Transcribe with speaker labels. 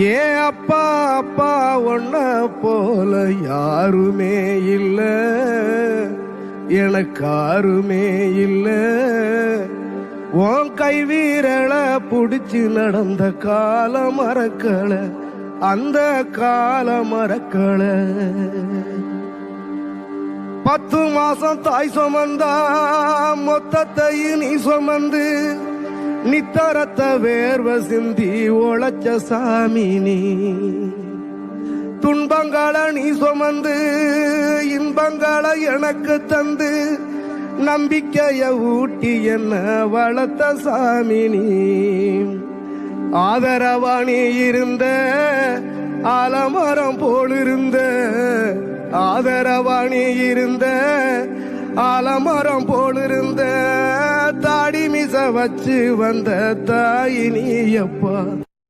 Speaker 1: ஏ அப்பா அப்பா ஒன்ன போல யாருமே இல்ல, எனக்காருமே இல்ல. உன் கை வீரல புடிச்சு நடந்த கால மறக்கல, அந்த கால மறக்கல. 10 மாசம் தாய் சுமந்தா மொத்தத்தையும் நீ சுமந்து நித்தரத்த வேர்வ சிந்தி உழைச்ச சாமி நீ. துன்பங்களை நீ சுமந்து இன்பங்களை எனக்கு தந்து நம்பிக்கைய ஊட்டி என்ன வளர்த்த சாமி நீ. ஆதரவா நீ இருந்த ஆலமரம் போலிருந்த, ஆதரவா நீ இருந்த ஆலமரம் போலிருந்த, தாடி மிச வச்சு வந்த தாயினி அப்பா.